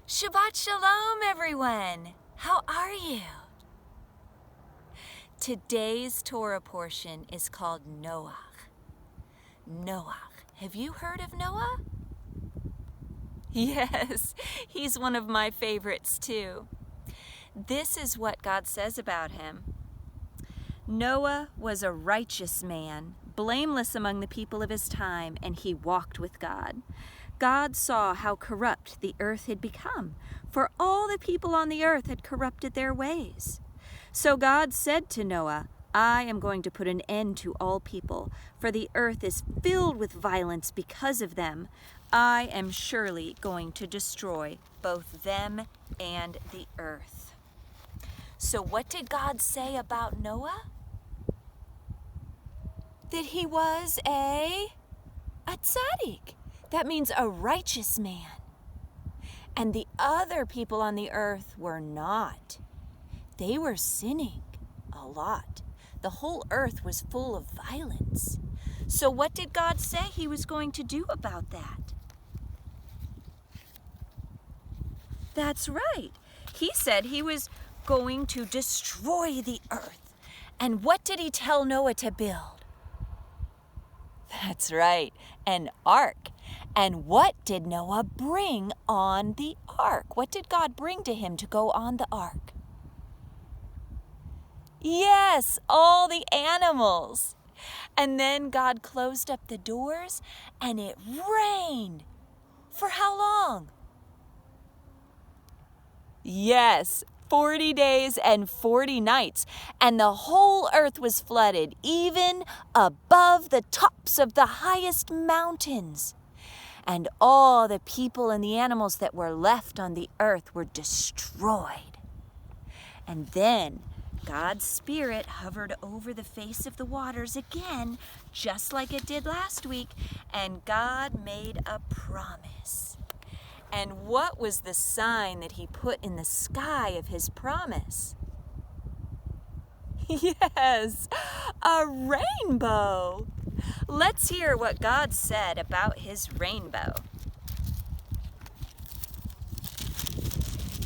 Shabbat Shalom, everyone! How are you? Today's Torah portion is called Noach. Noach. Have you heard of Noah? Yes, he's one of my favorites too. This is what God says about him. Noah was a righteous man, blameless among the people of his time, and he walked with God. God saw how corrupt the earth had become, for all the people on the earth had corrupted their ways. So God said to Noah, I am going to put an end to all people, for the earth is filled with violence because of them. I am surely going to destroy both them and the earth. So what did God say about Noah? That he was a tzaddik. That means a righteous man. And the other people on the earth were not. They were sinning a lot. The whole earth was full of violence. So what did God say he was going to do about that? That's right. He said he was going to destroy the earth. And what did he tell Noah to build? That's right, an ark. And what did Noah bring on the ark? What did God bring to him to go on the ark? Yes, all the animals. And then God closed up the doors and it rained. For how long? Yes, 40 days and 40 nights. And the whole earth was flooded, even above the tops of the highest mountains. And all the people and the animals that were left on the earth were destroyed. And then God's Spirit hovered over the face of the waters again, just like it did last week, and God made a promise. And what was the sign that he put in the sky of his promise? Yes, a rainbow. Let's hear what God said about his rainbow.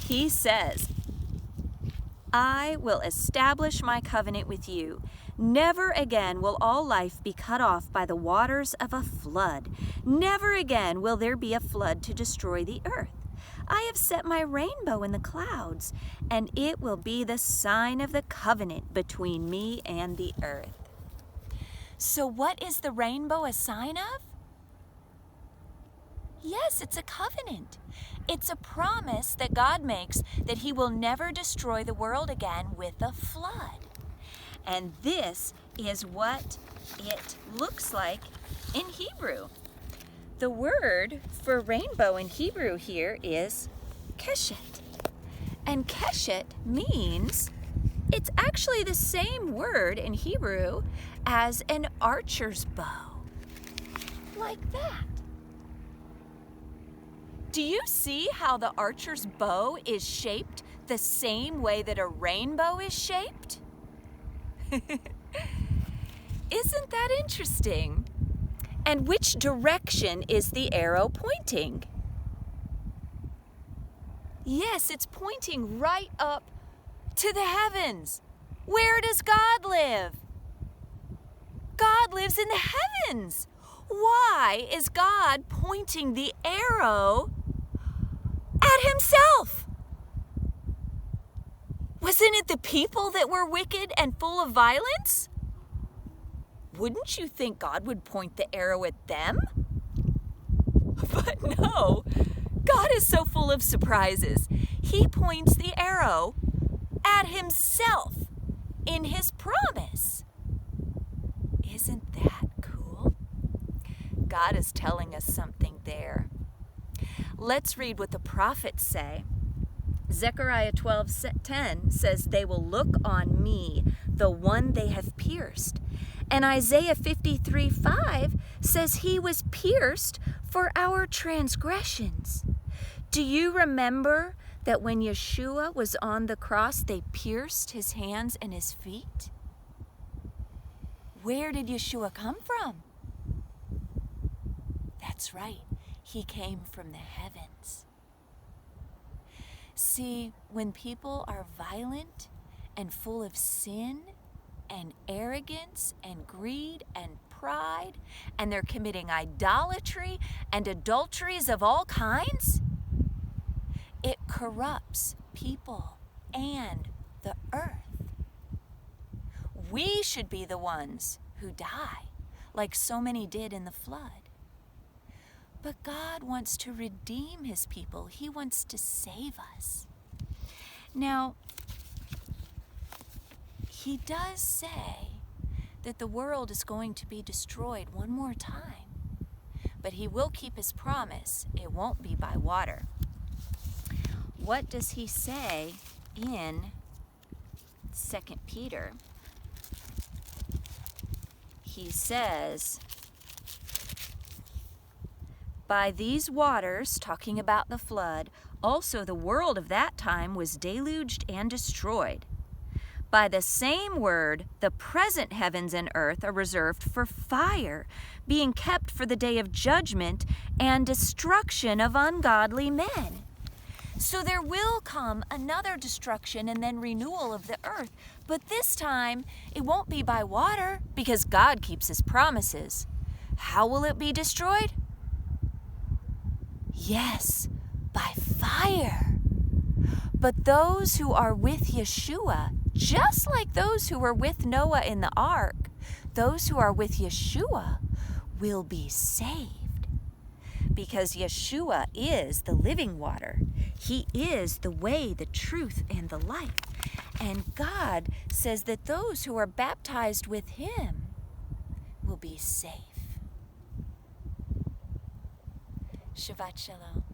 He says, I will establish my covenant with you. Never again will all life be cut off by the waters of a flood. Never again will there be a flood to destroy the earth. I have set my rainbow in the clouds, and it will be the sign of the covenant between me and the earth. So what is the rainbow a sign of? Yes, it's a covenant. It's a promise that God makes that he will never destroy the world again with a flood. And this is what it looks like in Hebrew. The word for rainbow in Hebrew here is keshet. And keshet means, it's actually the same word in Hebrew as an archer's bow. Like that. Do you see how the archer's bow is shaped the same way that a rainbow is shaped? Isn't that interesting? And which direction is the arrow pointing? Yes, it's pointing right up to the heavens. Where does God live? God lives in the heavens. Why is God pointing the arrow at himself? Wasn't it the people that were wicked and full of violence? Wouldn't you think God would point the arrow at them? But no, God is so full of surprises. He points the arrow at himself in his promise. Isn't that cool? God is telling us something there. Let's read what the prophets say. Zechariah 12:10 says, they will look on me, the one they have pierced. And Isaiah 53:5 says he was pierced for our transgressions. Do you remember that when Yeshua was on the cross, they pierced his hands and his feet? Where did Yeshua come from? That's right, he came from the heavens. See, when people are violent and full of sin and arrogance and greed and pride, and they're committing idolatry and adulteries of all kinds, it corrupts people and the earth. We should be the ones who die, like so many did in the flood. But God wants to redeem his people. He wants to save us. Now, he does say that the world is going to be destroyed one more time, but he will keep his promise. It won't be by water. What does he say in 2 Peter? He says, by these waters, talking about the flood, also the world of that time was deluged and destroyed. By the same word, the present heavens and earth are reserved for fire, being kept for the day of judgment and destruction of ungodly men. So there will come another destruction and then renewal of the earth, but this time it won't be by water because God keeps his promises. How will it be destroyed? Yes, by fire. But those who are with Yeshua, just like those who were with Noah in the ark, those who are with Yeshua will be saved. Because Yeshua is the living water. He is the way, the truth, and the life. And God says that those who are baptized with him will be safe. Shabbat Shalom.